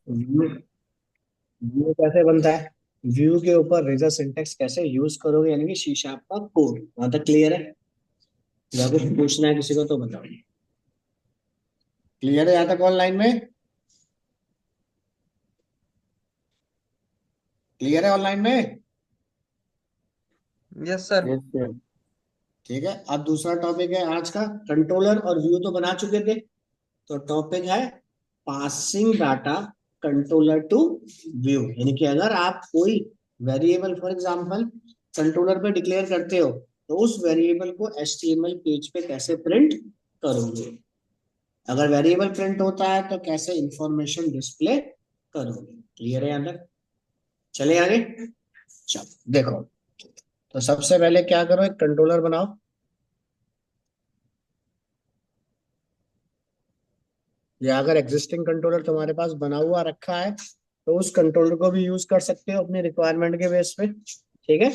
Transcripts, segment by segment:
View view कैसे बनता है? व्यू के ऊपर रेजर सिंटेक्स कैसे यूज करोगे, यानी कि सी शार्प का कोड। वहां तक क्लियर है? या कुछ पूछना है किसी को तो बताओ। क्लियर है यहाँ तक ऑनलाइन में? क्लियर है ऑनलाइन में? Yes sir. Yes, sir। ठीक है, अब दूसरा टॉपिक है आज का। कंट्रोलर और व्यू तो बना चुके थे। तो टॉपिक है passing data controller to view, यानी कि अगर आप कोई वेरिएबल फॉर एग्जांपल कंट्रोलर पे डिक्लेयर करते हो, तो उस वेरिएबल को एचटीएमएल पेज पे कैसे प्रिंट करोगे। अगर वेरिएबल प्रिंट होता है तो कैसे इंफॉर्मेशन डिस्प्ले करोगे। क्लियर है यहाँ तक? चले आगे। चलो देखो, तो सबसे पहले क्या करो, एक कंट्रोलर बनाओ। या अगर एग्जिस्टिंग कंट्रोलर तुम्हारे पास बना हुआ रखा है, तो उस कंट्रोलर को भी यूज कर सकते हो अपनी रिक्वायरमेंट के बेस पे। ठीक है।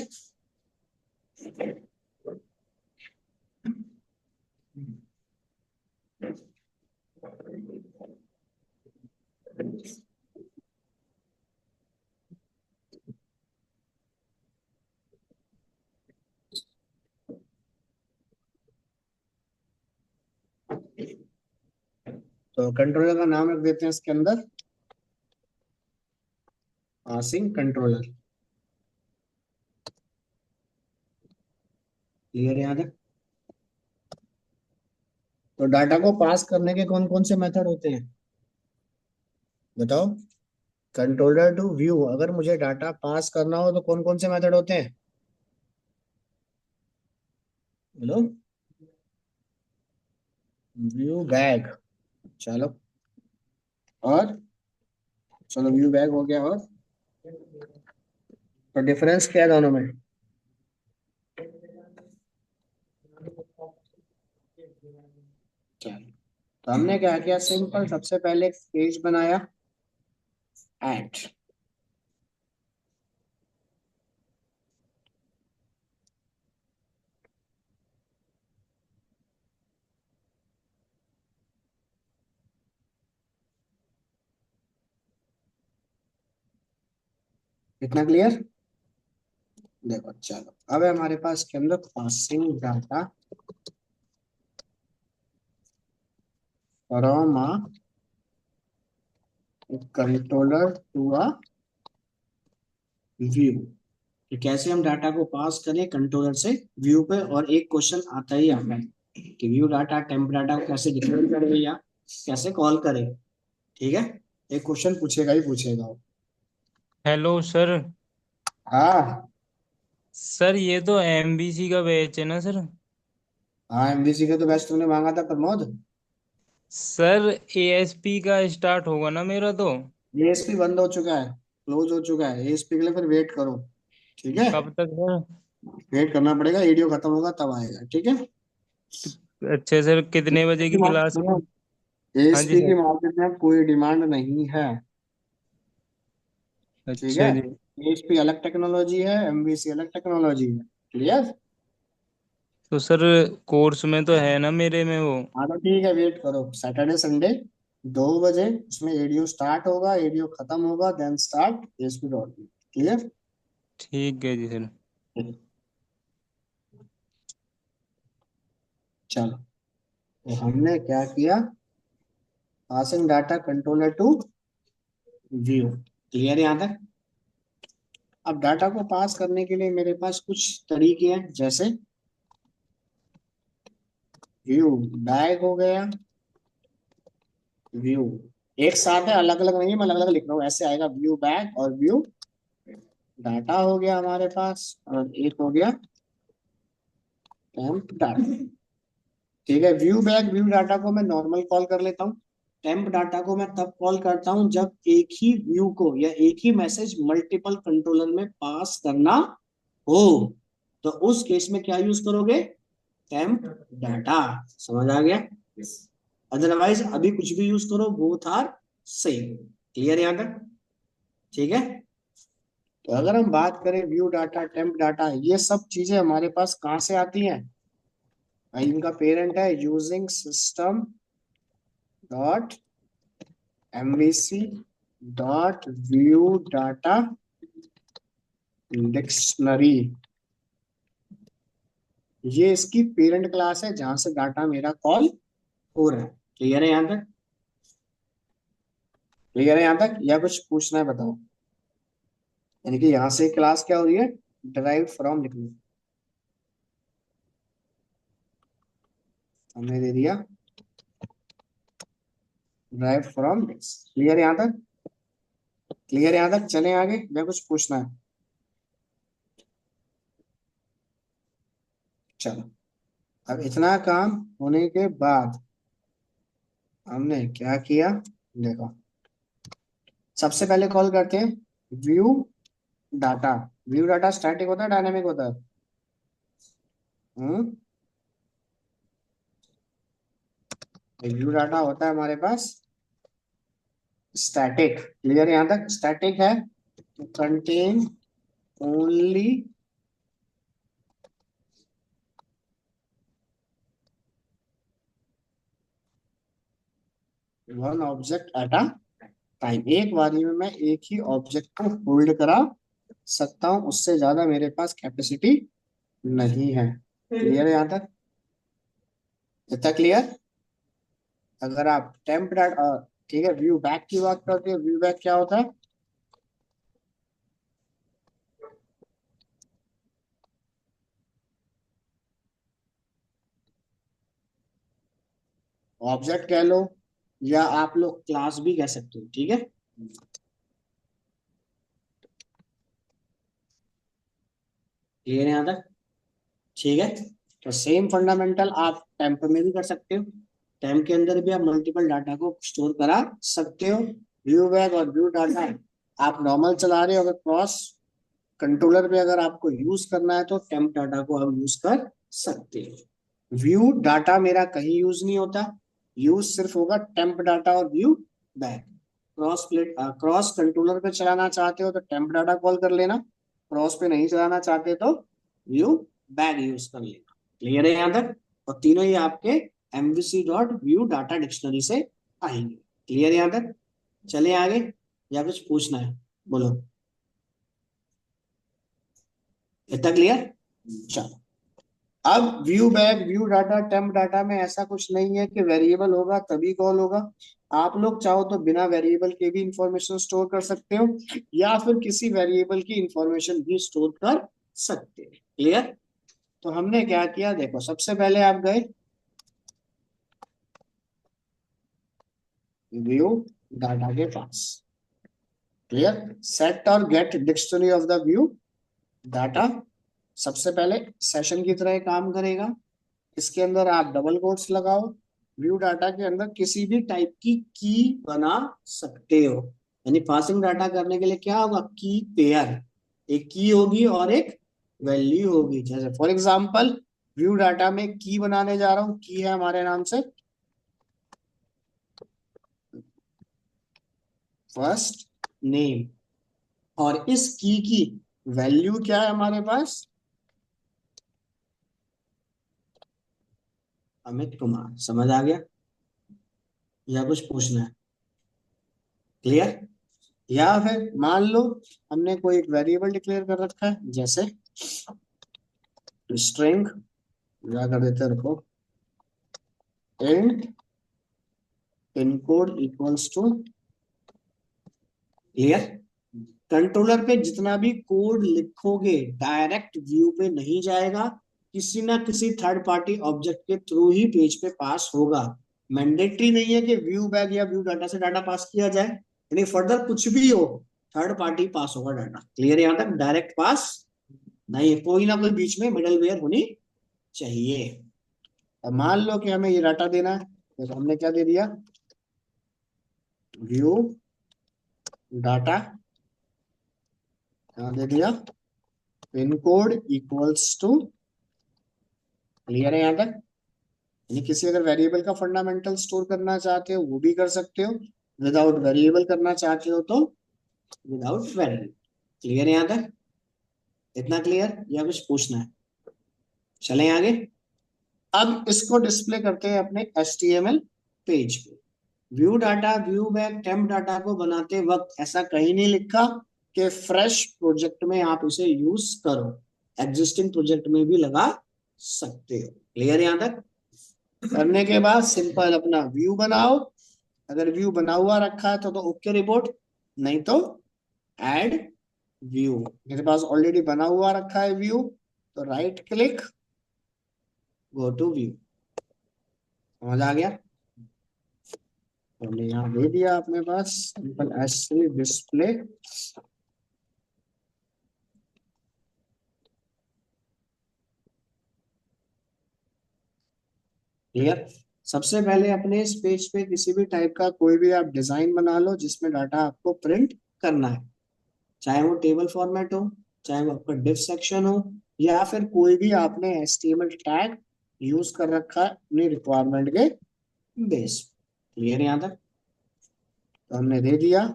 तो कंट्रोलर का नाम रख देते हैं इसके अंदर, पासिंग कंट्रोलर। क्लियर है यहाँ तक? तो डाटा को पास करने के कौन कौन से मेथड होते हैं, बताओ। कंट्रोलर टू व्यू अगर मुझे डाटा पास करना हो तो कौन कौन से मेथड होते हैं, बोलो। व्यू बैग, चलो। और चलो व्यू बैग हो गया, और तो डिफरेंस क्या है दोनों में? चलो, तो हमने क्या किया, सिंपल सबसे पहले एक पेज बनाया, ऐड। इतना क्लियर? देखो चलो, अब है हमारे पास के अंदर passing data from a controller to a view, कि कैसे हम डाटा को पास करें कंट्रोलर से व्यू पे। और एक क्वेश्चन आता ही आता है कि व्यू डाटा टेम्प डाटा को कैसे डिक्लेयर करें या कैसे कॉल करें। ठीक है, एक क्वेश्चन पूछेगा ही पूछेगा वो। Hello sir. हाँ। सर ये तो एमबीसी का बैच है ना सर? हाँ, एमबीसी का तो बैच तुमने मांगा था प्रमोद। सर एएसपी का स्टार्ट होगा ना मेरा तो? एएसपी बंद हो चुका है, क्लोज हो चुका है। एएसपी के लिए फिर वेट करो। ठीक है, कब तक सर? वेट करना पड़ेगा, वीडियो खत्म होगा तब आएगा। ठीक है। अच्छा सर, कितने बजे की क्लास है? हाँ जी एएसपी की सर। मार्केट में अब कोई डिमांड नहीं है। ठीक है, अच्छा जी। एएसपी अलग टेक्नोलॉजी है, एमवीसी अलग टेक्नोलॉजी है। क्लियर? तो सर कोर्स में तो है ना मेरे में वो? हाँ तो ठीक है, वेट करो, सैटरडे संडे 2 बजे उसमें एडीओ स्टार्ट होगा, एडीओ खत्म होगा, then start ASP dot. Clear? ठीक है जी सर। चलो, तो हमने क्या किया, passing data controller to view. Clear है यहाँ तक? अब डाटा को पास करने के लिए मेरे पास कुछ तरीके हैं, जैसे व्यू बैग हो गया, व्यू एक साथ है, अलग अलग नहीं है, मैं अलग अलग लिख रहा हूँ, ऐसे आएगा व्यू बैग और व्यू डाटा हो गया हमारे पास, और एक हो गया टेम्प डाटा। ठीक है, व्यू बैग व्यू डाटा को मैं नॉर्मल कॉल कर लेता हूँ। टेम्प डाटा को मैं तब कॉल करता हूँ जब एक ही व्यू को या एक ही मैसेज मल्टीपल कंट्रोलर में पास करना हो। तो उस केस में क्या यूज करोगे, टेम्प डाटा। समझ आ गया? अदरवाइज अभी कुछ भी यूज करो, बोथ आर सेम। क्लियर यहाँ तक? ठीक है। तो अगर हम बात करें व्यू डाटा टेम्प डाटा, ये सब चीजें हमारे पास कहाँ से आती हैं भाई? इनका पेरेंट है using system dot MVC dot view data dictionary, ये इसकी पेरेंट क्लास है जहां से डाटा मेरा कॉल हो रहा है। क्लियर है यहां तक? क्लियर है यहां तक या कुछ पूछना है बताओ? यानी कि यहां से क्लास क्या हो रही है, डिराइव फ्रॉम लिखनी हमने दे दिया, डिराइव फ्रॉम दिस। क्लियर है यहां तक? क्लियर है यहां तक? चलें आगे या कुछ पूछना है? चलो, अब इतना काम होने के बाद हमने क्या किया, देखो सबसे पहले कॉल करते हैं view data. View data static होता है डायनेमिक होता है? व्यू डाटा होता है हमारे पास स्टैटिक। क्लियर यहां तक? स्टैटिक है तो contain only one object at a time, एक बारी में मैं एक ही ऑब्जेक्ट को होल्ड करा सकता हूं, उससे ज्यादा मेरे पास कैपेसिटी नहीं है। क्लियर है यहां तक? इतना क्लियर? अगर आप टेम्प डाटा, ठीक है, व्यू बैक की बात करते हैं, व्यू बैक क्या होता है? ऑब्जेक्ट कह लो या आप लोग क्लास भी कह सकते हो, ठीक है। क्लियर है यहां तक? ठीक है, तो सेम फंडामेंटल आप टेम्प में भी कर सकते हो। टेम्प के अंदर भी आप मल्टीपल डाटा को स्टोर करा सकते हो। व्यू बैक और व्यू डाटा आप नॉर्मल चला रहे हो, अगर क्रॉस कंट्रोलर पे अगर आपको यूज करना है तो टेम्प डाटा को आप यूज कर सकते हो। व्यू डाटा मेरा कहीं यूज नहीं होता, यूज सिर्फ होगा टेम्प डाटा और व्यू बैक। क्रॉस कंट्रोलर पे चलाना चाहते हो तो टेम्प डाटा कॉल कर लेना, क्रॉस पे नहीं चलाना चाहते तो व्यू बैक यूज कर लेना। क्लियर है यहां तक? और तीनों ही आपके MVC dot view data dictionary से आएंगे। क्लियर है यहां तक? चले आगे या कुछ पूछना है? बोलो। इतना क्लियर? चलो, अब view back view data temp data में ऐसा कुछ नहीं है कि वेरिएबल होगा तभी कॉल होगा। आप लोग चाहो तो बिना वेरिएबल के भी इंफॉर्मेशन स्टोर कर सकते हो, या फिर किसी वेरिएबल की इंफॉर्मेशन भी स्टोर कर सकते हैं। क्लियर? तो हमने क्या किया, देखो सबसे पहले आप गए व्यू डाटा के पास। क्लियर? सेट और get dictionary of the view data सबसे पहले सेशन की तरह काम करेगा। इसके अंदर आप डबल कोट्स लगाओ, व्यू डाटा के अंदर किसी भी टाइप की बना सकते हो। यानी पासिंग डाटा करने के लिए क्या होगा, की पेयर, एक की होगी और एक वैल्यू होगी। जैसे फॉर एग्जांपल व्यू डाटा में की बनाने जा रहा हूं, की है हमारे नाम से फर्स्ट नेम, और इस की वैल्यू क्या है हमारे पास, अमित कुमार। समझ आ गया या कुछ पूछना है? क्लियर? या फिर मान लो हमने कोई एक वेरिएबल डिक्लेयर कर रखा है, जैसे स्ट्रिंग, क्या कर देते हैं, रुको, int encode equals to. Clear? Controller पे जितना भी कोड लिखोगे डायरेक्ट व्यू पे नहीं जाएगा, किसी ना किसी थर्ड पार्टी ऑब्जेक्ट के थ्रू ही पेज पे पास होगा। मैंडेटरी नहीं है कि व्यू बैक या व्यू डाटा से डाटा पास किया जाए, यानी फर्दर कुछ भी हो थर्ड पार्टी पास होगा डाटा। क्लियर? यहां तक डायरेक्ट पास नहीं है, कोई ना कोई बीच में मिडल वेयर होनी चाहिए। अब मान लो कि हमें ये डाटा देना है, तो हमने क्या दे दिया, व्यू डाटा, क्या दे दिया, pin code equals to. Clear है यहां तक? यानी किसी अगर वेरिएबल का फंडामेंटल स्टोर करना चाहते हो वो भी कर सकते हो, विदाउट वेरिएबल करना चाहते हो तो विदाउट वेरिएबल। क्लियर है यहां तक? इतना क्लियर या कुछ पूछना है? चलें आगे। अब इसको डिस्प्ले करते हैं अपने HTML पेज पे। View data, view back, temp data को बनाते वक्त ऐसा कहीं नहीं लिखा कि फ्रेश प्रोजेक्ट में आप इसे यूज करो, एग्जिस्टिंग प्रोजेक्ट में भी लगा सकते हो। क्लियर यहां तक? करने के बाद सिंपल अपना व्यू बनाओ। अगर व्यू बना हुआ रखा है तो ओके रिपोर्ट, नहीं तो ऐड व्यू। मेरे पास ऑलरेडी बना हुआ रखा है व्यू, तो right click, go to view. समझ आ गया? तो हमने यहाँ दे दिया अपने पास सिंपल एस3 डिस्प्ले। क्लियर? सबसे पहले अपने इस पेज पे किसी भी टाइप का कोई भी आप डिजाइन बना लो जिसमें डाटा आपको प्रिंट करना है, चाहे वो टेबल फॉर्मेट हो, चाहे वो आपका डिफ सेक्शन हो, या फिर कोई भी आपने एचटीएमएल टैग यूज कर रखा है अपनी रिक्वायरमेंट के बेस। क्लियर यहां तक? तो हमने दे दिया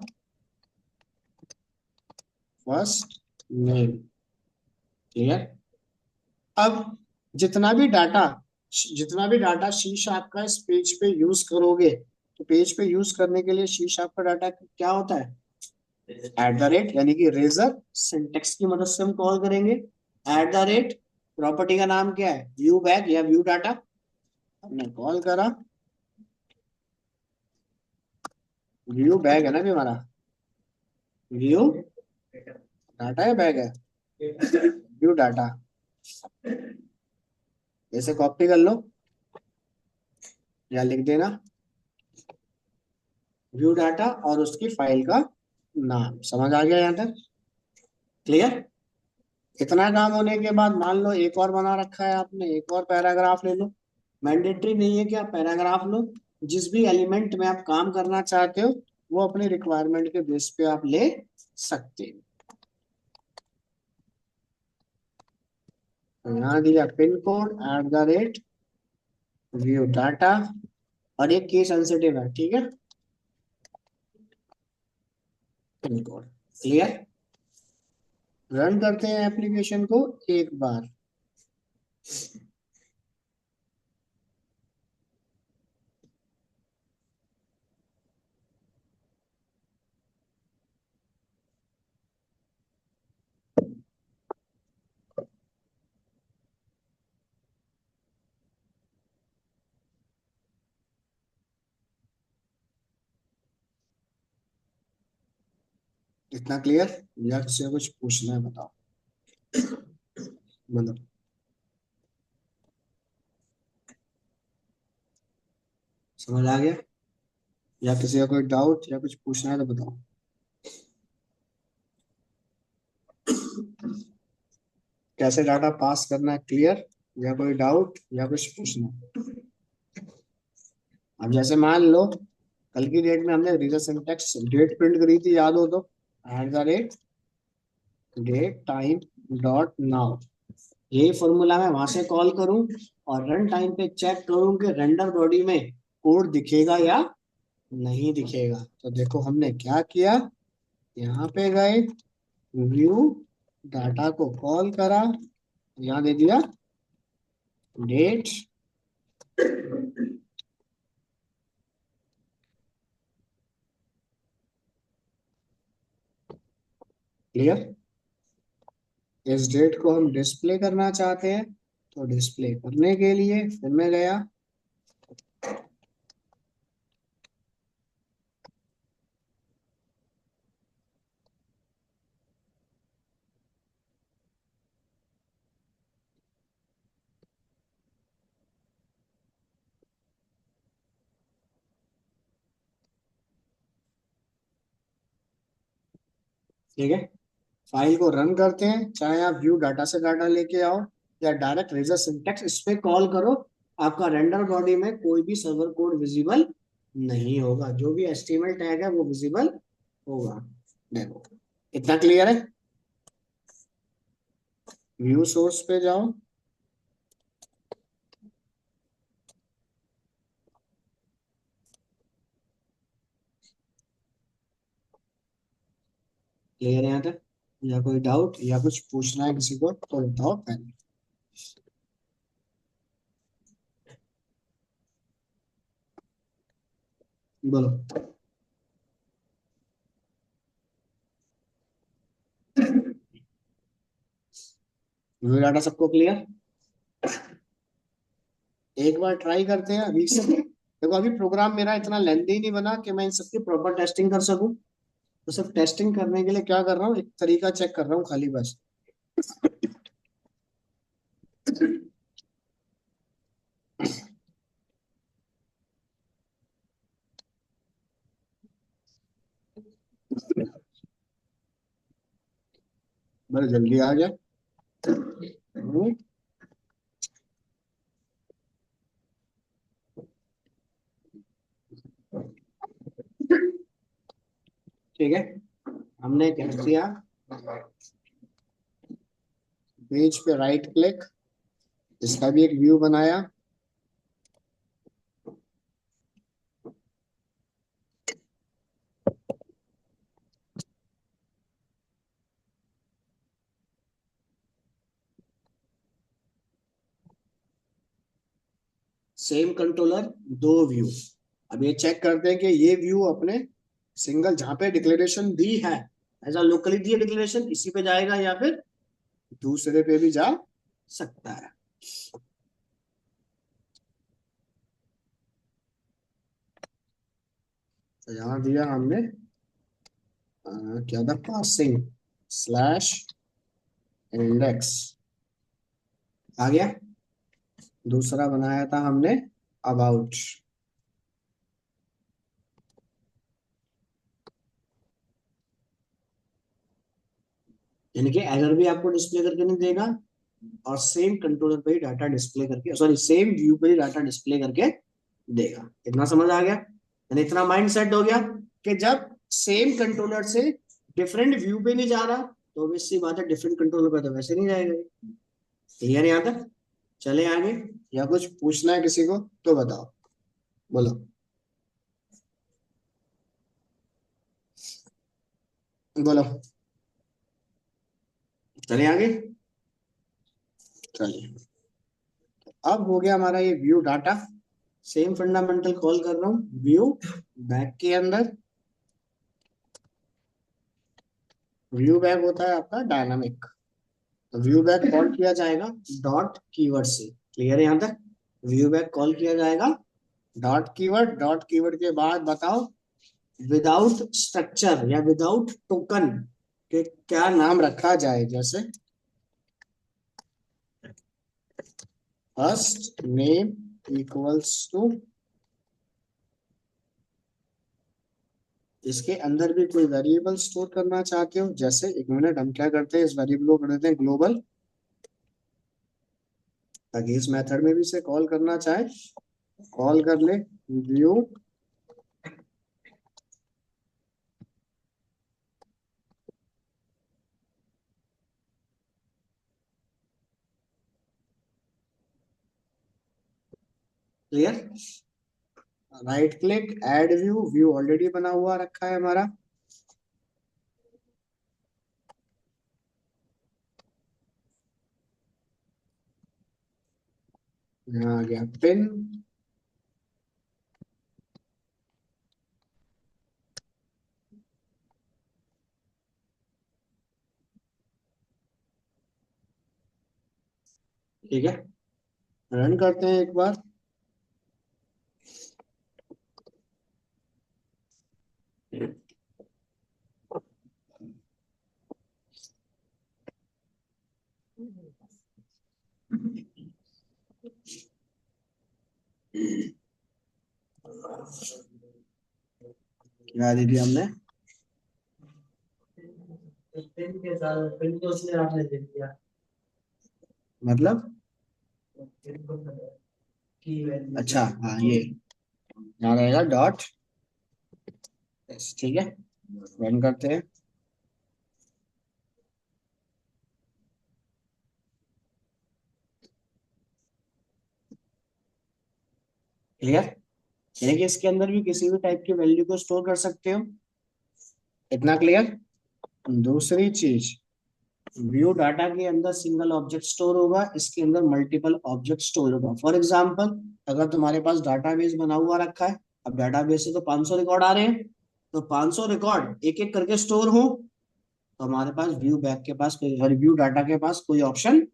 फर्स्ट नेम। क्लियर? अब जितना भी डाटा जितना भी डाटा शीश आपका इस पेज पे यूज करोगे, तो पेज पे यूज करने के लिए शीश आपका डाटा क्या होता है? एट द रेट, यानी कि रेजर सिंटेक्स की मदद से हम कॉल करेंगे। एट द रेट, प्रॉपर्टी का नाम क्या है? व्यू बैक या व्यू डाटा। हमने कॉल करा, व्यू बैग है ना भी हमारा, व्यू डाटा है बैग है, व्यू डाटा। ऐसे कॉपी कर लो या लिख देना व्यू डाटा और उसकी फाइल का नाम। समझ आ गया यहाँ तक? क्लियर? इतना काम होने के बाद मान लो एक और बना रखा है आपने, एक और पैराग्राफ ले लो। मैंडेटरी नहीं है कि आप पैराग्राफ लो, जिस भी एलिमेंट में आप काम करना चाहते हो वो अपनी रिक्वायरमेंट के बेस पे आप ले सकते हो। तो यहाँ दिया pin code eight the rate view data, और एक केस सेंसिटिव है, ठीक है, पिन कोड। क्लियर? रन करते हैं एप्लीकेशन को एक बार। इतना क्लियर? या किसी को कुछ पूछना है बताओ, मतलब समझ आ गया? या किसी का कोई डाउट या कुछ पूछना है तो बताओ। कैसे डाटा पास करना है क्लियर? या कोई डाउट या कुछ पूछना है? अब जैसे मान लो कल की डेट में हमने रीजन सिंटैक्स डेट प्रिंट करी थी, याद हो तो, at the rate date time dot now, यही फॉर्मूला मैं वहां से कॉल करूं और रन टाइम पे चेक करूं कि रेंडर बॉडी में कोड दिखेगा या नहीं दिखेगा। तो देखो हमने क्या किया, यहाँ पे गए, व्यू डाटा को कॉल करा, यहाँ दे दिया डेट, क्लियर? इस डेट को हम डिस्प्ले करना चाहते हैं, तो डिस्प्ले करने के लिए फिर मैं गया, ठीक है, फाइल को रन करते हैं, चाहे आप व्यू डाटा से डाटा लेके आओ या डायरेक्ट रेजर सिंटैक्स इस पे कॉल करो, आपका रेंडर बॉडी में कोई भी सर्वर कोड विजिबल नहीं होगा, जो भी एचटीएमएल टैग है वो विजिबल होगा। देखो इतना क्लियर है? व्यू सोर्स पे जाओ, क्लियर है यहाँ तक? या कोई डाउट या कुछ पूछना है किसी को तो बताओ पहले। बोलो। व्यू डाटा सबको क्लियर? एक बार ट्राई करते हैं अभी से। देखो अभी प्रोग्राम मेरा इतना लेंथी नहीं बना कि मैं इन सबकी प्रॉपर टेस्टिंग कर सकूं। तो सिर्फ टेस्टिंग करने के लिए क्या कर रहा हूँ, एक तरीका चेक कर रहा हूँ खाली बस। बड़े जल्दी आ गया। ठीक है, हमने क्या किया, पेज पे राइट क्लिक, इसका भी एक व्यू बनाया। सेम कंट्रोलर, दो व्यू। अब ये चेक करते हैं कि ये व्यू अपने सिंगल जहां पे डिक्लेरेशन दी है, ऐसा लोकली दी है डिक्लेरेशन, इसी पे जाएगा या फिर दूसरे पे भी जा सकता है। तो यहां दिया हमने क्या था, पासिंग स्लैश इंडेक्स, आ गया। दूसरा बनाया था हमने अबाउट, यानी कि एरर भी आपको डिस्प्ले करके नहीं देगा, और सेम कंट्रोलर पे ही डाटा डिस्प्ले करके, सॉरी सेम व्यू पे ही डाटा डिस्प्ले करके देगा। इतना समझ आ गया, यानी इतना माइंड सेट हो गया कि जब सेम कंट्रोलर से डिफरेंट व्यू पे नहीं जा रहा, तो obvious सी बात है डिफरेंट कंट्रोलर पे तो वैसे नहीं जाएगा। क्लियर यहाँ तक? चले आगे, या कुछ पूछना है किसी को तो बताओ, बोलो। बोलो, चले आगे। चलिए, अब हो गया हमारा ये view data. Same fundamental call कर रहा हूँ व्यू बैक के अंदर। व्यू बैक होता है आपका डायनामिक, तो व्यू बैक कॉल किया जाएगा डॉट कीवर्ड से। क्लियर है यहाँ तक? व्यू बैक कॉल किया जाएगा डॉट कीवर्ड, डॉट कीवर्ड के बाद बताओ विदाउट स्ट्रक्चर या विदाउट टोकन के क्या नाम रखा जाए, जैसे फर्स्ट नेम इक्वल्स टू, इसके अंदर भी कोई वेरिएबल स्टोर करना चाहते हो, जैसे एक मिनट, हम क्या करते हैं इस वेरिएबल को कर देते हैं ग्लोबल, ताकि इस मेथड में भी इसे कॉल करना चाहे कॉल कर ले। View clear, right click add view, view already बना हुआ रखा है हमारा। यहाँ आ गया पिन, ठीक है, रन करते हैं एक बार। क्या दी थी हमने, पिन के साथ, पिन को उसने आपने दे दिया, मतलब अच्छा हाँ ये यहाँ रहेगा डॉट, ठीक है, रन करते हैं। क्लियर, यानी कि इसके अंदर भी किसी भी टाइप की वैल्यू को स्टोर कर सकते हो। इतना क्लियर? दूसरी चीज, व्यू डाटा के अंदर सिंगल ऑब्जेक्ट स्टोर होगा, इसके अंदर मल्टीपल ऑब्जेक्ट स्टोर होगा। फॉर एग्जांपल, अगर तुम्हारे पास डाटाबेस बना हुआ रखा है, अब डाटाबेस से तो 500 रिकॉर्ड आ रहे हैं, तो 500 रिकॉर्ड एक एक करके स्टोर हो, तो हमारे पास व्यू बैक के पास कोई, व्यू डाटा के पास कोई ऑप्शन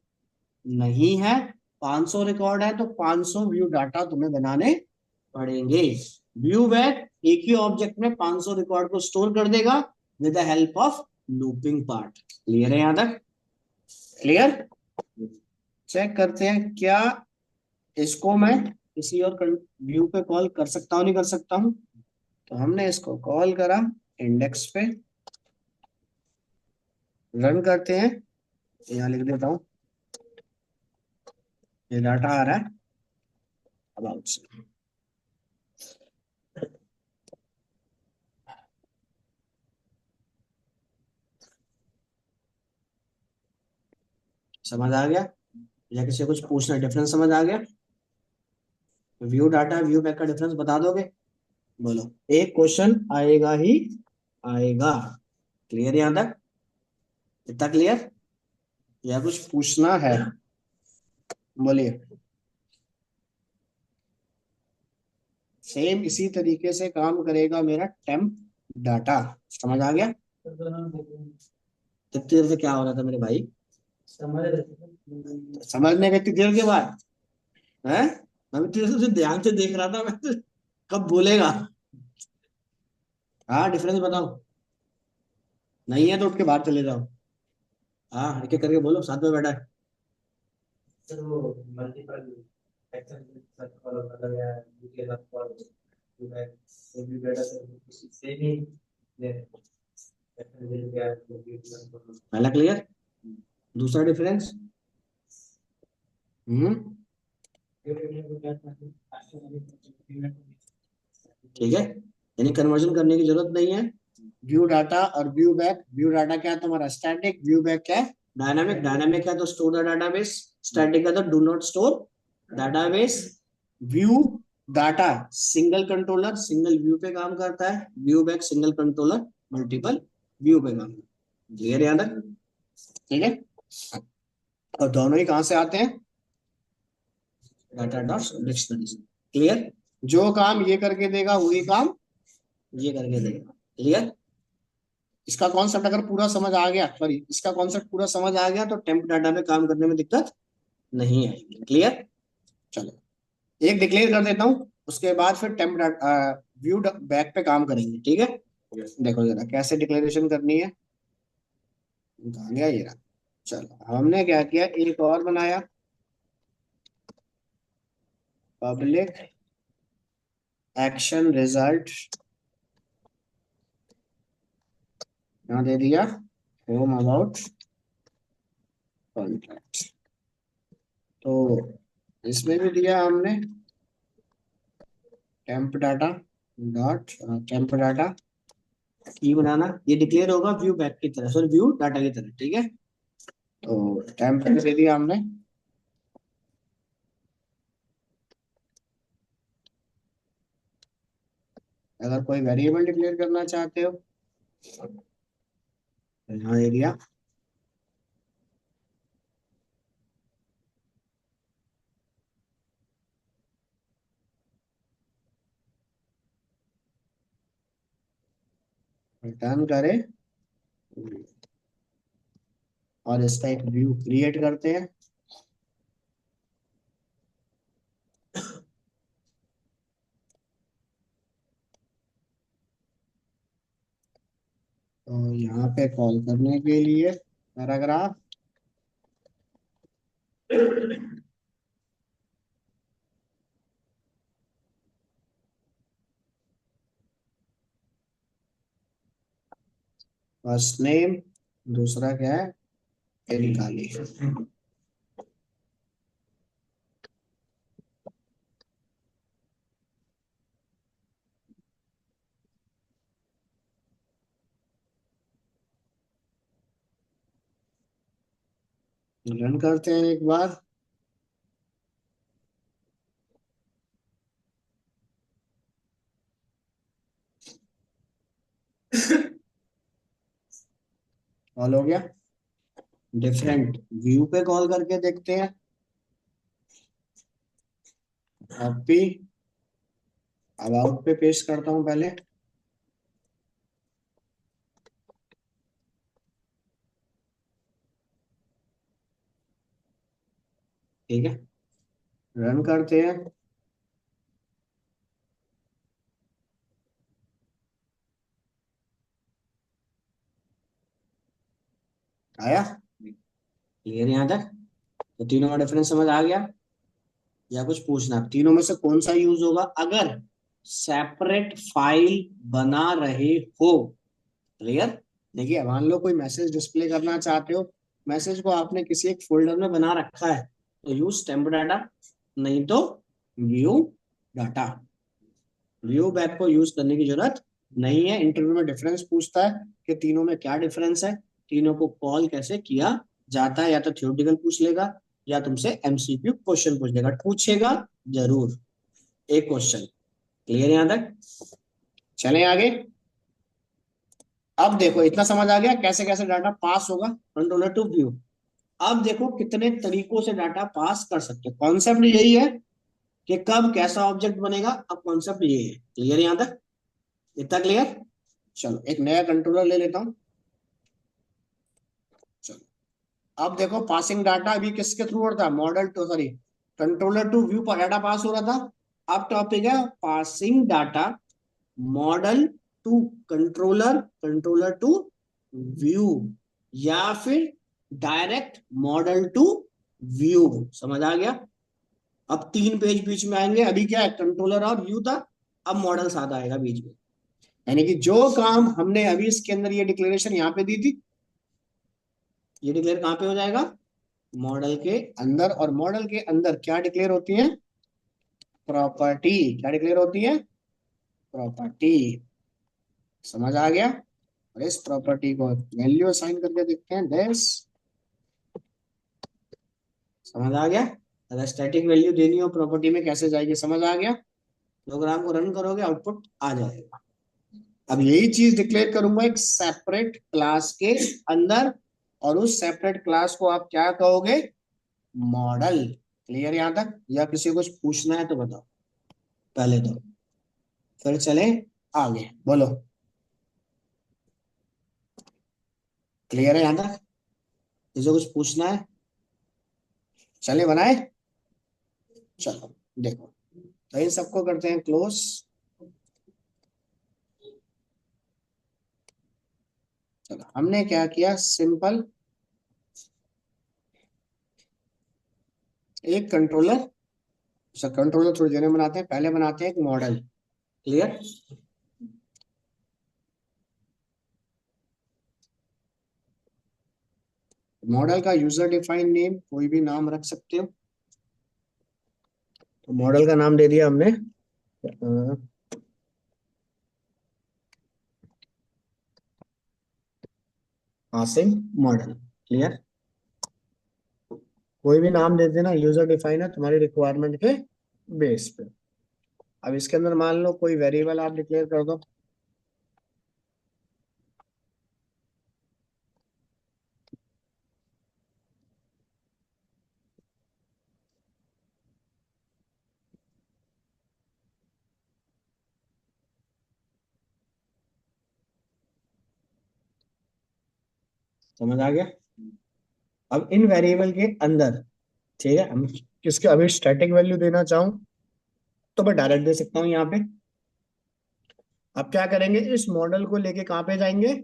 नहीं है। 500 रिकॉर्ड है तो 500 व्यू डाटा तुम्हें बनाने पड़ेंगे। व्यू बैक एक ही ऑब्जेक्ट में 500 रिकॉर्ड को स्टोर कर देगा with the help of looping part. Clear है यहां तक? क्लियर? चेक करते हैं क्या इसको मैं किसी और व्यू पे कॉल कर सकता हूँ, नहीं कर सकता हूँ। तो हमने इसको कॉल करा इंडेक्स पे, रन करते हैं। यहाँ लिख देता हूँ, ये डाटा आ रहा है अबाउट से। समझ आ गया या किसी को कुछ पूछना, डिफरेंस समझ आ गया? व्यू डाटा व्यू बैक का डिफरेंस बता दोगे? बोलो, एक क्वेश्चन आएगा ही आएगा। क्लियर यहां तक? इतना क्लियर या कुछ पूछना है? बोलिए। सेम इसी तरीके से काम करेगा मेरा टेम्प डाटा। समझ आ गया? कितनी देर से क्या हो रहा था मेरे भाई? समझने के कितनी देर के बाद है? मैं तुझे ध्यान से देख रहा था, मैं तो कब बोलेगा। हाँ डिफरेंस बताओ। नहीं है तो उठ के बाहर चले जाओ। हाँ एक एक करके बोलो, साथ में बैठा है। सर वो मल्टीपल एक्शन फॉलो कर रहा है, यूके का फॉलो है, वो भी बेटा सर से ही पहला क्लियर। दूसरा डिफरेंस, हम्म, ठीक है, यानी कन्वर्जन करने की जरूरत नहीं है। व्यू डाटा और व्यू बैक, व्यू डाटा क्या है तुम्हारा स्टैटिक, व्यू बैक क्या है डायनामिक। डायनामिक है तो स्टोर द डाटाबेस, स्टैटिक है तो do not store database. View data single controller single view पे काम करता है, view back single controller multiple view पे काम करता है। क्लियर याद है? ठीक है, और दोनों ही कहां से आते हैं? डाटा डॉट डिक्शनरी से। क्लियर? जो काम ये करके देगा वही काम ये करके देगा। क्लियर? इसका कॉन्सेप्ट अगर पूरा समझ आ गया, सॉरी इसका कॉन्सेप्ट पूरा समझ आ गया तो टेम्प डाटा में काम करने में दिक्कत नहीं आएगी। क्लियर? चलो एक डिक्लेयर कर देता हूँ, उसके बाद फिर टेम्प डाटा व्यू बैक पे काम करेंगे। ठीक है? देखो जरा कैसे डिक्लेरेशन करनी है। कहाँ गया ये रहा। चलो हमने क्या किया, एक और बनाया, पब्लिक एक्शन रिजल्ट, यहाँ दे दिया होम अबाउट कॉन्ट्रैक्ट। तो इसमें भी दिया हमने temp data dot temp data की बनाना, ये डिक्लेयर होगा व्यू बैक की तरह, सॉरी व्यू डाटा की तरह। ठीक है, तो टेम्प दे दिया हमने। अगर कोई वेरिएबल डिक्लेयर करना चाहते हो तो यहाँ एरिया रिटर्न करे और इसका एक व्यू क्रिएट करते हैं। तो यहाँ पे कॉल करने के लिए पैराग्राफ फर्स्ट नेम, दूसरा क्या है निकाली, रन करते हैं एक बार। कॉल हो गया। डिफरेंट व्यू पे कॉल करके देखते हैं, कॉपी अब आउट पे पेस्ट करता हूं पहले। ठीक है, रन करते हैं। आया क्लियर यहाँ तक? तो तीनों का डिफरेंस समझ आ गया? या कुछ पूछना? तीनों में से कौन सा यूज होगा अगर सेपरेट फाइल बना रहे हो? क्लियर? देखिए, मान लो कोई मैसेज डिस्प्ले करना चाहते हो, मैसेज को आपने किसी एक फोल्डर में बना रखा है, तो यूज टेम्प डाटा, नहीं तो व्यू डाटा। व्यू बैक को यूज करने की जरूरत नहीं है। इंटरव्यू में डिफरेंस पूछता है कि तीनों में क्या डिफरेंस है, तीनों को कॉल कैसे किया जाता है। या तो थ्योरेटिकल पूछ लेगा या तुमसे एमसीक्यू क्वेश्चन पूछ लेगा, पूछेगा जरूर एक क्वेश्चन। क्लियर यहां तक? चलें आगे। अब देखो, इतना समझ आ गया कैसे कैसे डाटा पास होगा कंट्रोलर टू व्यू। अब देखो कितने तरीकों से डाटा पास कर सकते हैं। कॉन्सेप्ट यही है कि कब कैसा ऑब्जेक्ट बनेगा, अब कॉन्सेप्ट यही है। क्लियर यहां तक? इतना क्लियर? चलो एक नया कंट्रोलर ले लेता हूं। चलो अब देखो, पासिंग डाटा अभी किसके थ्रू हो रहा था? Model to, sorry, controller to view पर डाटा पास हो रहा था। अब टॉपिक है passing data model to controller, controller to view, या फिर डायरेक्ट मॉडल टू व्यू। समझ आ गया? अब तीन पेज बीच में आएंगे। अभी क्या है, कंट्रोलर और व्यू था, अब मॉडल साथ आएगा बीच में। यानी कि जो काम हमने अभी इसके अंदर ये डिक्लेरेशन यहाँ पे दी थी, ये डिक्लेयर कहाँ पे हो जाएगा? मॉडल के अंदर। और मॉडल के अंदर क्या डिक्लेयर होती है? प्रॉपर्टी। क्या डिक्लेयर होती है? प्रॉपर्टी। समझ आ गया? और इस प्रॉपर्टी को वैल्यू असाइन करके देखते हैं, देश। समझ आ गया? अगर स्टैटिक वैल्यू देनी हो प्रॉपर्टी में कैसे जाएगी, समझ आ गया? प्रोग्राम को रन करोगे, आउटपुट आ जाएगा। अब यही चीज डिक्लेयर करूंगा एक सेपरेट क्लास के अंदर, और उस सेपरेट क्लास को आप क्या कहोगे? मॉडल। क्लियर यहां तक? या किसी को कुछ पूछना है तो बताओ पहले तो, फिर चले आगे। बोलो, क्लियर है यहां तक? किसी को कुछ पूछना है? चले बनाए। चलो देखो, तो इन सबको करते हैं क्लोज। चलो हमने क्या किया, सिंपल एक कंट्रोलर, कंट्रोलर थोड़ी देर में बनाते हैं, पहले बनाते हैं एक मॉडल। क्लियर? मॉडल का यूजर डिफाइंड नेम कोई भी नाम रख सकते हो। तो मॉडल का नाम दे दिया हमने आसिम मॉडल। क्लियर? कोई भी नाम दे देना, यूजर डिफाइन है तुम्हारी रिक्वायरमेंट के बेस पे। अब इसके अंदर मान लो कोई वेरिएबल आप डिक्लेयर कर दो। समझ आ गया? अब इन वेरिएबल के अंदर, ठीक है, हम किसके अभी स्टैटिक वैल्यू देना चाहूं तो मैं डायरेक्ट दे सकता हूं यहाँ पे। अब क्या करेंगे, इस मॉडल को लेके कहाँ पे जाएंगे?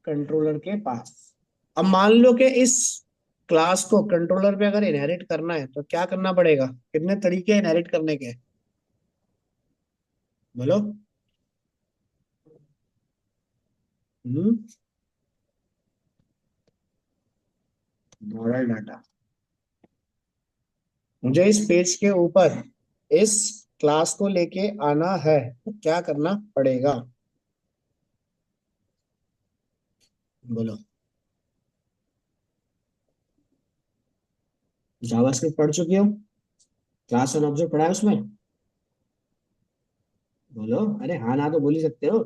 कंट्रोलर के पास। अब मान लो कि इस क्लास को कंट्रोलर पे अगर इनहेरिट करना है तो क्या करना पड़ेगा? कितने तरीके इनहेरिट करने के? बोलो। हम्म मॉडल डाटा, मुझे इस पेज के ऊपर इस क्लास को लेके आना है तो क्या करना पड़ेगा? बोलो। जावास्क्रिप्ट पढ़ चुके हो? क्लास एंड ऑब्जेक्ट पढ़ा है उसमें? बोलो, अरे हाँ ना तो बोल ही सकते हो।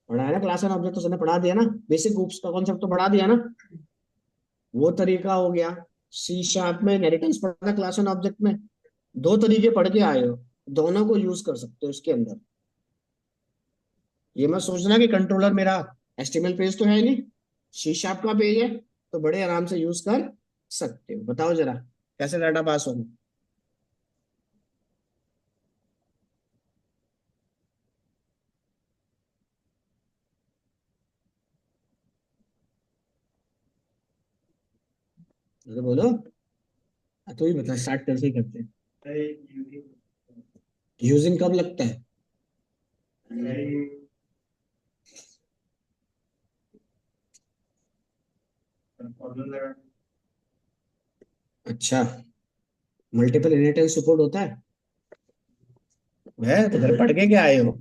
पढ़ा है ना क्लास एंड ऑब्जेक्ट? तो सबने पढ़ा दिया ना, बेसिक ग्रुप्स का कॉन्सेप्ट तो पढ़ा दिया ना। वो तरीका हो गया। सी शार्प में इनहेरिटेंस पढ़ा था क्लास एंड ऑब्जेक्ट में, दो तरीके पढ़ के आए हो। दोनों को यूज कर सकते हो इसके अंदर। ये मत सोचना कि कंट्रोलर मेरा एचटीएमएल पेज तो है ही नहीं, सी शार्प का पेज है, तो बड़े आराम से यूज कर सकते हो। बताओ जरा कैसे डाटा पास होगा। तो बोलो। तो ही बता, स्टार्ट कैसे ही करते हैं। यूजिंग कब लगता है? अच्छा, मल्टीपल इनहेरिटेंस सपोर्ट होता है तो फिर पढ़ के क्या आए हो?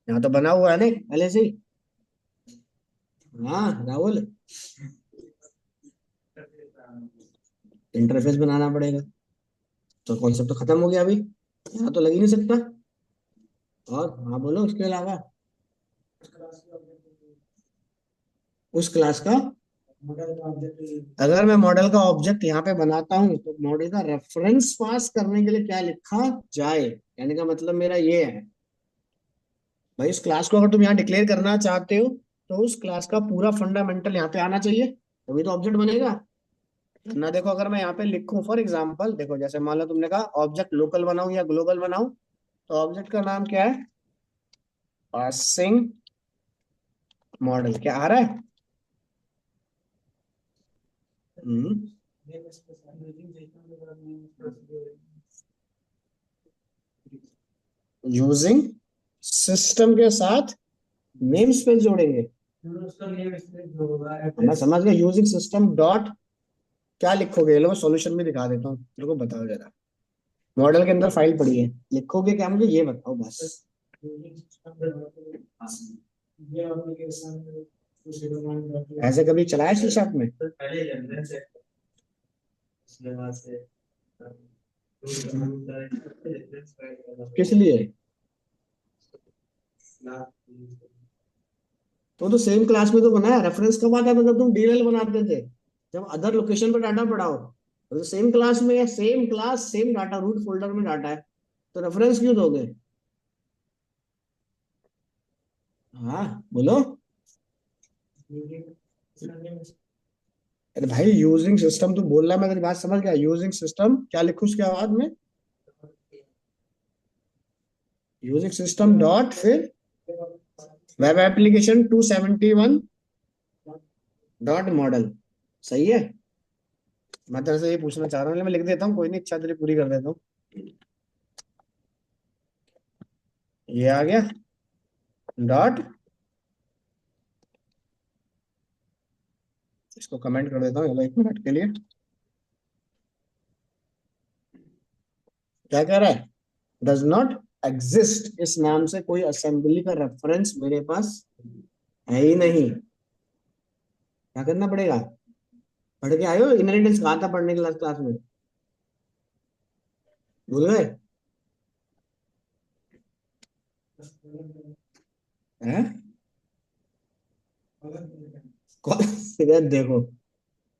यहाँ तो बना हुआ है ना पहले से ही। हाँ राहुल, इंटरफेस बनाना पड़ेगा, तो कॉन्सेप्ट तो खत्म हो गया अभी, यहाँ तो लग ही नहीं सकता। और हाँ बोलो उसके अलावा। उस क्लास का, अगर मैं मॉडल का ऑब्जेक्ट यहाँ पे बनाता हूँ तो मॉडल का रेफरेंस पास करने के लिए क्या लिखा जाए, यानी का मतलब मेरा ये है भाई, उस क्लास को अगर तुम यहाँ डिक्लेयर करना चाहते हो तो उस क्लास का पूरा फंडामेंटल यहाँ पे आना चाहिए, तभी तो ऑब्जेक्ट बनेगा ना। देखो अगर मैं यहाँ पे लिखूं फॉर एग्जांपल, देखो जैसे मान लो तुमने कहा ऑब्जेक्ट लोकल बनाऊं या ग्लोबल बनाऊं, तो ऑब्जेक्ट का नाम क्या है? Passing model. क्या आ रहा है? यूजिंग सिस्टम के साथ नेम स्पेस जोड़ेंगे। मैं समझ गया, यूजिंग सिस्टम डॉट क्या लिखोगे, लो मैं सॉल्यूशन भी दिखा देता हूँ, मेरे को बताओ जरा। मॉडल के अंदर फाइल पड़ी है, लिखोगे क्या मुझे ये बताओ बस। ऐसे कभी चलाया सी शार्प में? किस लिए? तो सेम क्लास में तो बनाया, रेफरेंस कब आता था? जब तुम डीएल बनाते थे, जब अदर लोकेशन पर डाटा पड़ा हो, तो सेम क्लास में, same class same data, root folder में डाटा है, तो रेफरेंस क्यों दोगे? हाँ बोलो। अरे भाई यूजिंग सिस्टम तू बोल रहा है, मैं तेरी बात समझ गया, यूजिंग सिस्टम क्या लिखूं उसके बाद में? यूजिंग सिस्टम डॉट फिर वेब एप्लीकेशन 271 डॉट मॉडल। सही है। मैं तेरे से ये पूछना चाह रहा हूँ, मैं लिख देता हूँ, कोई नहीं, इच्छा तेरी पूरी कर देता हूँ। ये आ गया डॉट, इसको कमेंट कर देता हूँ, चलो 1 मिनट के लिए। क्या कह रहा है? डज नॉट एग्जिस्ट, इस नाम से कोई असेंबली का रेफरेंस मेरे पास है ही नहीं। क्या करना पड़ेगा? पढ़ के आए हो? इनहेरिटेंस कहा था पढ़ने के क्लास में? भूल गए? हैं? देखो,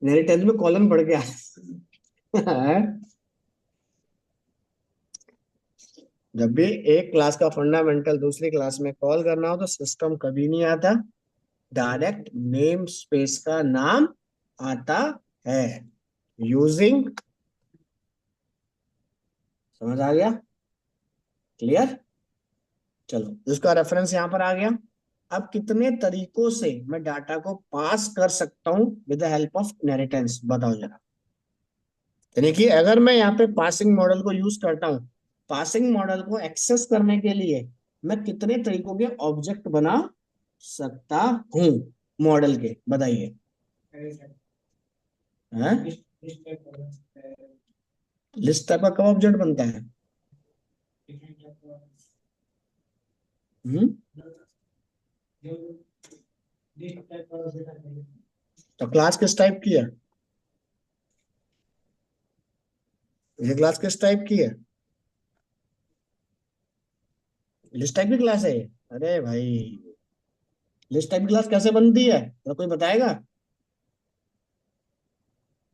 मेरे टेंथ में कॉलम पढ़ के आया। जब भी एक क्लास का फंडामेंटल दूसरी क्लास में कॉल करना हो तो सिस्टम कभी नहीं आता, डायरेक्ट नेम स्पेस का नाम आता है। यूजिंग, समझ आ गया? क्लियर? चलो इसका रेफरेंस यहां पर आ गया। अब कितने तरीकों से मैं डाटा को पास कर सकता हूं with the help of inheritance, बताओ जरा। यानी कि अगर मैं यहाँ पे पासिंग मॉडल को यूज करता हूँ, पासिंग मॉडल को एक्सेस करने के लिए मैं कितने तरीकों के ऑब्जेक्ट बना सकता हूँ मॉडल के, बताइए। लिस्ट टाइप का कब ऑब्जेक्ट बनता है? हम्म। तो क्लास किस टाइप की है? ये क्लास किस टाइप की है? लिस्ट टाइप की क्लास है ये? अरे भाई, लिस्ट टाइप की क्लास कैसे बनती है, तो कोई बताएगा?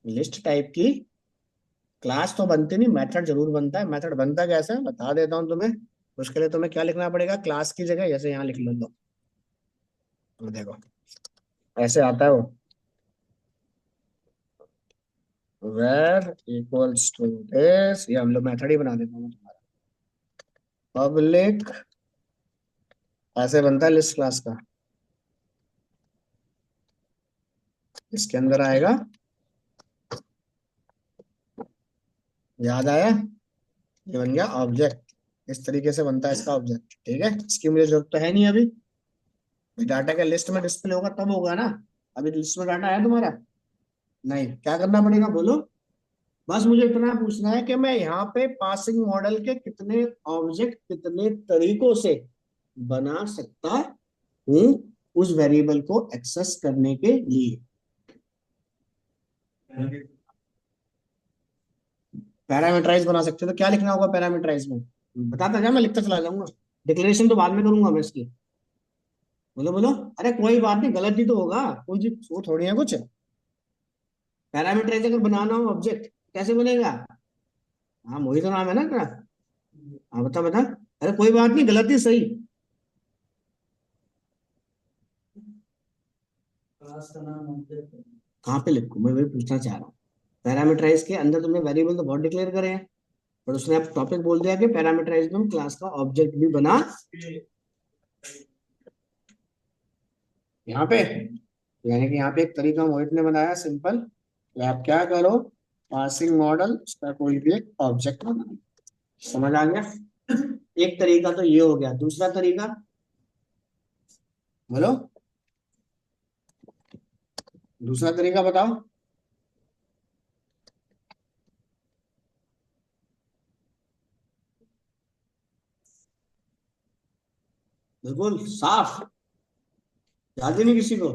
लिस्ट टाइप की क्लास तो बनती नहीं, मेथड जरूर बनता है। मेथड बनता कैसे है बता देता हूँ तुम्हें। उसके लिए तुम्हें क्या लिखना पड़ेगा, क्लास की जगह जैसे यहाँ लिख लो, तो देखो ऐसे आता है वो, वेर इक्वल्स टू दिस, ये हम लोग मेथड ही बना देता हूँ तुम्हारा। पब्लिक, ऐसे बनता है लिस्ट क्लास का। इसके अंदर आएगा, याद आया, ये बन गया ऑब्जेक्ट। इस तरीके से बनता है इसका ऑब्जेक्ट। ठीक है, इसकी मुझे जरूरत तो है नहीं अभी, डाटा का लिस्ट में डिस्प्ले होगा तब होगा ना। अभी लिस्ट में डाटा है तुम्हारा नहीं, क्या करना पड़ेगा बोलो। बस मुझे इतना पूछना है कि मैं यहाँ पे पासिंग मॉडल के कितने ऑब्जेक्ट कितने तरीकों से बना सकता हूँ उस वेरिएबल को एक्सेस करने के लिए। पैरामीटराइज बना सकते हो तो क्या लिखना होगा पैरामीटराइज में, बताता जा, मैं लिखता चला जाऊंगा। डिक्लेरेशन तो बाद में करूंगा मैं इसकी। बोलो बोलो। अरे कोई बात नहीं, गलत ही तो होगा, कोई चीज वो थोड़ी है कुछ। पैरामीटराइज अगर बनाना हो ऑब्जेक्ट कैसे बनेगा। हाँ वही तो नाम है ना तेरा। हाँ बता बता। अरे कोई बात नहीं, गलत ही सही। क्लास का नाम ऑब्जेक्ट कहाँ पे लिखूं, मैं वही पूछना चाह रहा हूँ। पैरामीटराइज के अंदर तुमने वेरिएबल तो बहुत डिक्लेयर करे हैं, पर उसने अब टॉपिक बोल दिया कि पैरामीटराइज में हम क्लास का ऑब्जेक्ट भी बना यहाँ पे। यानी कि यहाँ पे एक तरीका मोहित ने बनाया सिंपल, कि आप क्या करो, पासिंग मॉडल उसका कोई भी एक ऑब्जेक्ट बना। समझ आ गया। एक तरीका तो ये हो गया, दूसरा तरीका बोलो, दूसरा तरीका बताओ। बिल्कुल साफ, याद ही नहीं किसी को।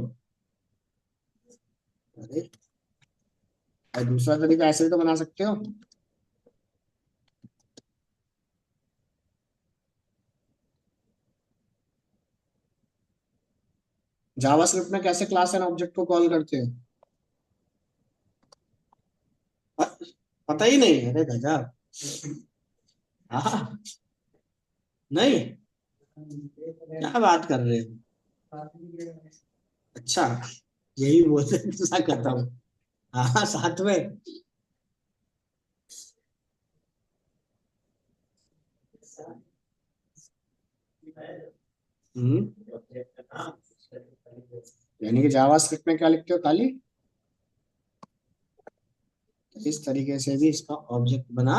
अरे दूसरा तरीका ऐसे भी तो बना सकते हो। जावास्क्रिप्ट में कैसे क्लास एंड ऑब्जेक्ट को कॉल करते हैं, पता ही नहीं, अरे गजब। हाँ नहीं, क्या बात कर रहे हो। अच्छा, यही बोलते ऐसा करता हूँ। हाँ साथ में। हम्म, यानी कि जावास्क्रिप्ट में क्या लिखते हो खाली, इस तरीके से भी इसका ऑब्जेक्ट बना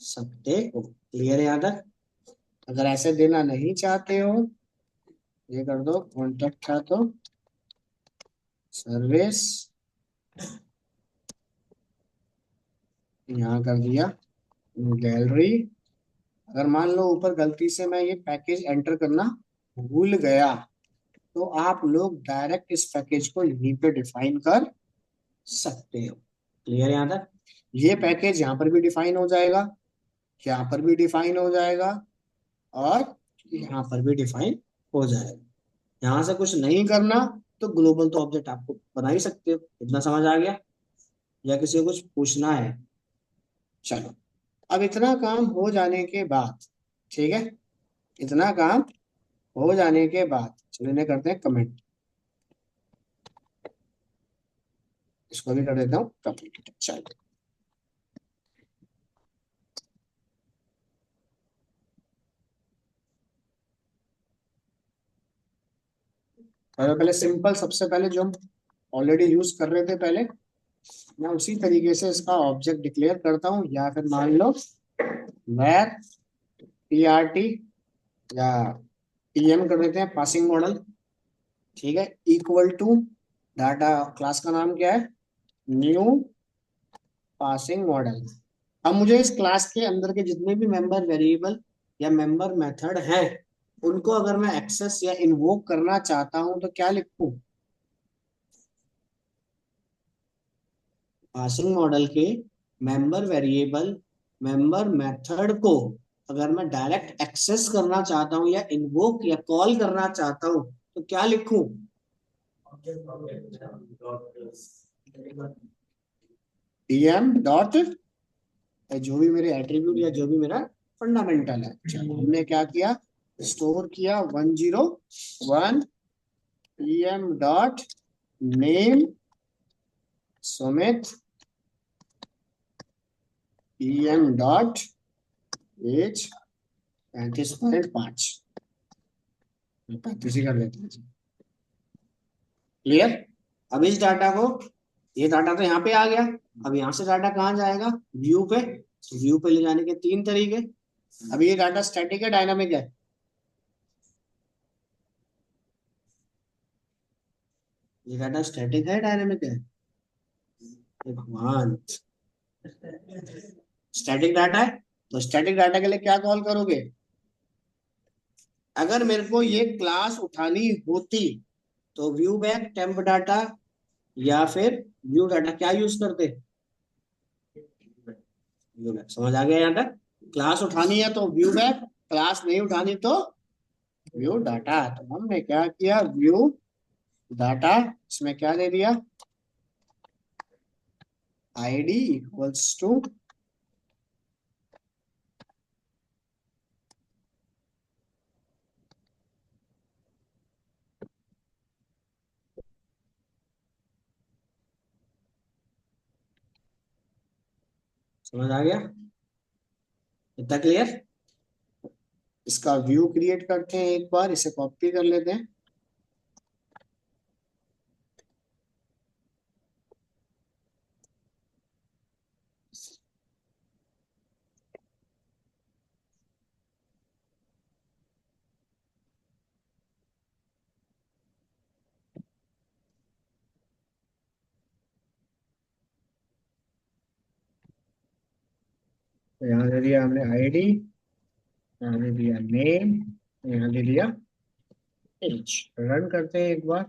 सकते हो। क्लियर है यहाँ तक। अगर ऐसे देना नहीं चाहते हो, ये कर दो कॉन्टेक्ट था तो सर्विस, यहाँ कर दिया गैलरी। अगर मान लो ऊपर गलती से मैं ये पैकेज एंटर करना भूल गया, तो आप लोग डायरेक्ट इस पैकेज को यहीं पे डिफाइन कर सकते हो। क्लियर है यहाँ तक। ये पैकेज यहाँ पर भी डिफाइन हो जाएगा, यहाँ पर भी डिफाइन हो जाएगा, और यहाँ पर भी डिफाइन हो जाएगा। यहाँ से कुछ नहीं करना तो ग्लोबल तो ऑब्जेक्ट आपको बना ही सकते हो। इतना समझ आ गया, या किसी को कुछ पूछना है। चलो, अब इतना काम हो जाने के बाद, ठीक है, इतना काम हो जाने के बाद चलो इन्हें करते हैं कमेंट। इसको भी कर देता हूँ कंप्लीट। चलो, पहले पहले सिंपल, सबसे पहले जो हम ऑलरेडी यूज कर रहे थे पहले, मैं उसी तरीके से इसका ऑब्जेक्ट डिक्लेयर करता हूँ। या फिर मान लो वैर पीआरटी या पीएम कर देते हैं, पासिंग मॉडल। ठीक है, इक्वल टू डाटा, क्लास का नाम क्या है, न्यू पासिंग मॉडल। अब मुझे इस क्लास के अंदर के जितने भी मेंबर वेरिएबल या मेंबर मेथड है, उनको अगर मैं एक्सेस या इन्वोक करना चाहता हूं तो क्या लिखूं। पासिंग मॉडल के मेंबर वेरिएबल मेंबर मेथड को अगर मैं डायरेक्ट एक्सेस करना चाहता हूं या इन्वोक या कॉल करना चाहता हूं तो क्या लिखूं। pm डॉट जो भी मेरे एट्रीब्यूट या जो भी मेरा फंडामेंटल है। चलो हमने क्या किया, स्टोर किया 101 pm dot name Sumit pm dot age 35.5, 35 ही कर लेते हैं। क्लियर। अब इस डाटा को, ये डाटा तो यहाँ पे आ गया, अब यहाँ से डाटा कहाँ जाएगा, व्यू पे। व्यू पे ले जाने के तीन तरीके। अब ये डाटा स्टैटिक है डायनामिक है, ये डाटा स्टैटिक है डायनामिक है, हे भगवान। स्टैटिक डाटा है, तो स्टैटिक डाटा के लिए क्या कॉल करोगे। अगर मेरे को ये क्लास उठानी होती तो व्यू बैक टेम्प डाटा या फिर व्यू डाटा क्या यूज करते। व्यू बैक, समझ आ गया यहाँ तक। क्लास उठानी है तो व्यू बैक, क्लास नहीं उठानी तो व्यू डाटा। तो हमने क्या किया, व्यू डाटा, इसमें क्या दे दिया, आईडी इक्वल्स टू, समझ आ गया, इतना क्लियर। इसका व्यू क्रिएट करते हैं, एक बार इसे कॉपी कर लेते हैं। तो यहाँ दे दिया हमने आईडी, यहाँ दे दिया नेम, यहाँ दे दिया एज। रन करते हैं एक बार।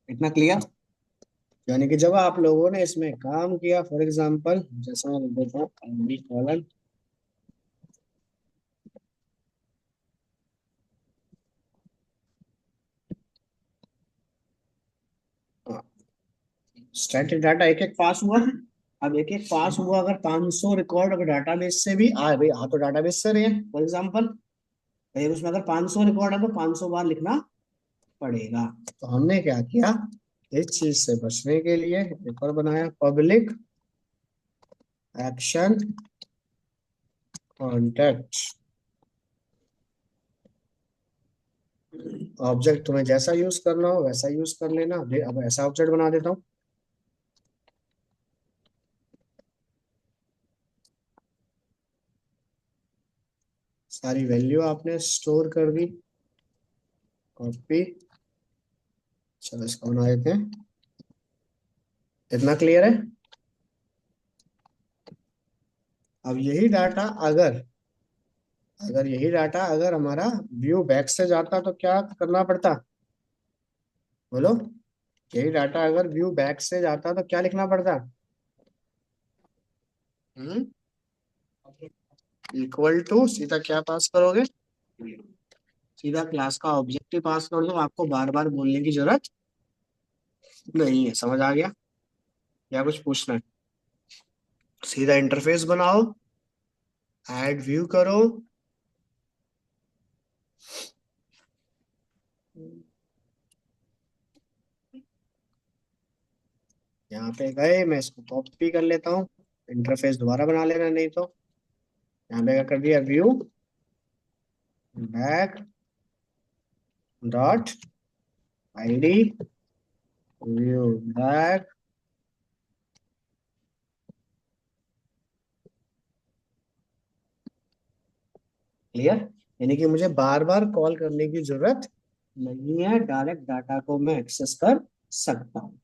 इतना क्लियर। यानी कि जब आप लोगों ने इसमें काम किया, फॉर एग्जांपल जैसा मैं देता हूँ आईडी कॉलन, स्टैटिक डाटा एक एक पास हुआ। अब एक एक पास हुआ, अगर 500 रिकॉर्ड अगर डाटाबेस से भी आ भाई, आ तो डाटाबेस से रहे हैं फॉर एग्जांपल, उसमें अगर 500 रिकॉर्ड है तो 500 बार लिखना पड़ेगा। तो हमने क्या किया, इस चीज से बचने के लिए एक और बनाया, पब्लिक एक्शन कॉन्टेक्ट ऑब्जेक्ट। तुम्हें जैसा यूज करना हो वैसा यूज कर लेना। अब ऐसा ऑब्जेक्ट बना देता हूँ, सारी वैल्यू आपने स्टोर कर दी, कॉपी। चलो इसको बना देते हैं। इतना क्लियर है। अब यही डाटा अगर, अगर यही डाटा अगर हमारा व्यू बैक से जाता तो क्या करना पड़ता, बोलो। यही डाटा अगर व्यू बैक से जाता तो क्या लिखना पड़ता। इक्वल टू सीधा क्या पास करोगे, सीधा क्लास का ऑब्जेक्टिव पास कर दो, आपको बार बार बोलने की जरूरत नहीं है। समझ आ गया, या कुछ पूछना है। सीधा इंटरफेस बनाओ, ऐड व्यू करो, यहाँ पे गए, मैं इसको कॉपी कर लेता हूँ, इंटरफेस दोबारा बना लेना नहीं तो। यहाँ पे क्या कर दिया, view back dot ID, view back, clear. यानी कि मुझे बार बार कॉल करने की जरूरत नहीं है, डायरेक्ट डाटा को मैं एक्सेस कर सकता हूँ।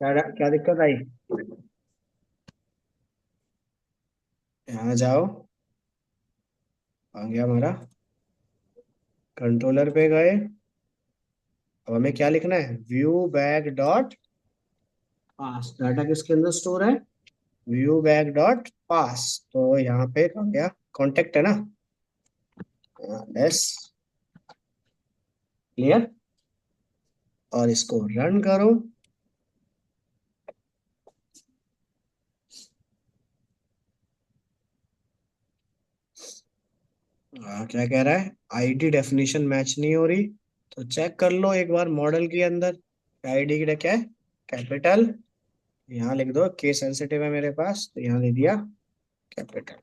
क्या क्या दिक्कत आई। जाओ, आ गया हमारा, कंट्रोलर पे गए। अब हमें क्या लिखना है, व्यू बैक डॉट पास। डाटा किसके अंदर स्टोर है, व्यू बैक डॉट पास। तो यहाँ पे आ गया, कॉन्टेक्ट है ना, यस, क्लियर। और इसको रन करो। क्या कह रहा है, आईडी डेफिनेशन मैच नहीं हो रही, तो चेक कर लो एक बार मॉडल के अंदर। आईडी की क्या है, कैपिटल, यहाँ लिख दो, केस सेंसिटिव है मेरे पास तो यहाँ दे दिया कैपिटल।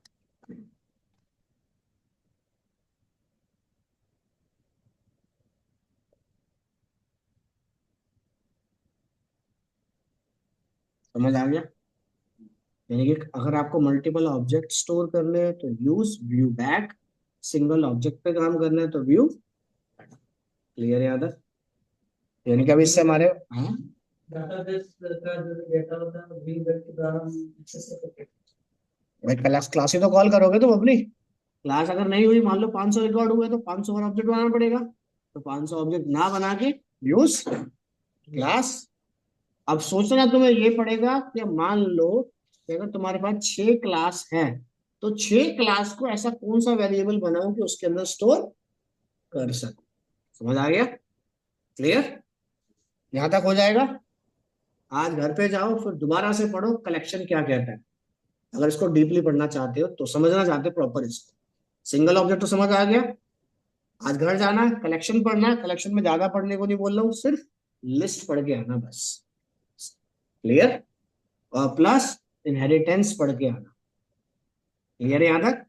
समझ आ गया। यानी कि अगर आपको मल्टीपल ऑब्जेक्ट स्टोर करने हैं तो use view back, single object पे काम करना है तो व्यू। क्लियर है याद है, यानी कि अभी इससे हमारे, हाँ, डाटाबेस का जो डेटा होता है व्यू बैक के द्वारा हम अच्छे से करते हैं। भाई क्लास क्लास ही तो कॉल करोगे तुम अपनी, क्लास अगर नहीं हुई, मान लो 500 रिकॉर्ड हुए तो 500 और ऑब्जेक्ट बनाना पड़ेगा। तो 500 ऑब्जेक्ट ना बना के यूज क्लास। अब सोचना तुम्हें ये पड़ेगा कि मान लो कि अगर तुम्हारे पास 6 क्लास है, तो 6 क्लास को ऐसा कौन सा वेरिएबल बनाओ कि उसके अंदर स्टोर कर सको। समझ आ गया, क्लियर, यहां तक हो जाएगा। आज घर पे जाओ फिर दोबारा से पढ़ो कलेक्शन क्या कहता है। अगर इसको डीपली पढ़ना चाहते हो तो समझना चाहते हो प्रॉपर इसको, सिंगल ऑब्जेक्ट तो समझ आ गया। आज घर जाना है, कलेक्शन पढ़ना है, कलेक्शन में ज्यादा पढ़ने को नहीं बोल रहा हूँ, सिर्फ लिस्ट पढ़ के आना बस। क्लियर, और प्लस इनहेरिटेंस पढ़ के आना। क्लियर है, यहां तक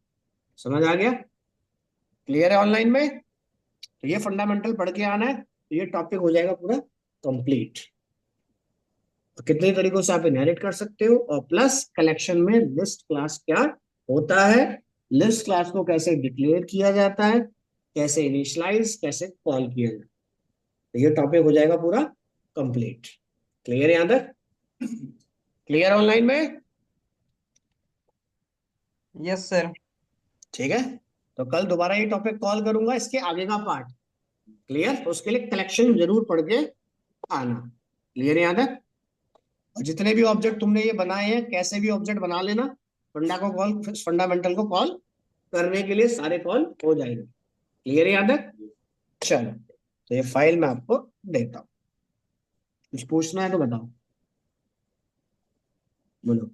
समझ आ गया, क्लियर है ऑनलाइन में। तो ये फंडामेंटल पढ़ के आना है, तो ये टॉपिक हो जाएगा पूरा कंप्लीट। तो कितने तरीकों से आप इनहेरिट कर सकते हो, और प्लस कलेक्शन में लिस्ट क्लास क्या होता है, लिस्ट क्लास को कैसे डिक्लेयर किया जाता है, कैसे इनिशियलाइज, कैसे कॉल किया जाता है। तो ये टॉपिक हो जाएगा पूरा कंप्लीट। क्लियर है यहां तक, क्लियर ऑनलाइन में। Yes sir. ठीक है, तो कल दोबारा ये टॉपिक कॉल करूंगा, इसके आगे का पार्ट। क्लियर, तो उसके लिए कलेक्शन जरूर पढ़ के आना। क्लियर है यहां तक। और जितने भी ऑब्जेक्ट तुमने ये बनाए हैं, कैसे भी ऑब्जेक्ट बना लेना, फंडा को कॉल, फंडामेंटल को कॉल करने के लिए सारे कॉल हो जाएंगे। क्लियर है यहां तक, चलो, तो ये फाइल मैं आपको देता हूँ, कुछ पूछना है तो बताओ, बोलो।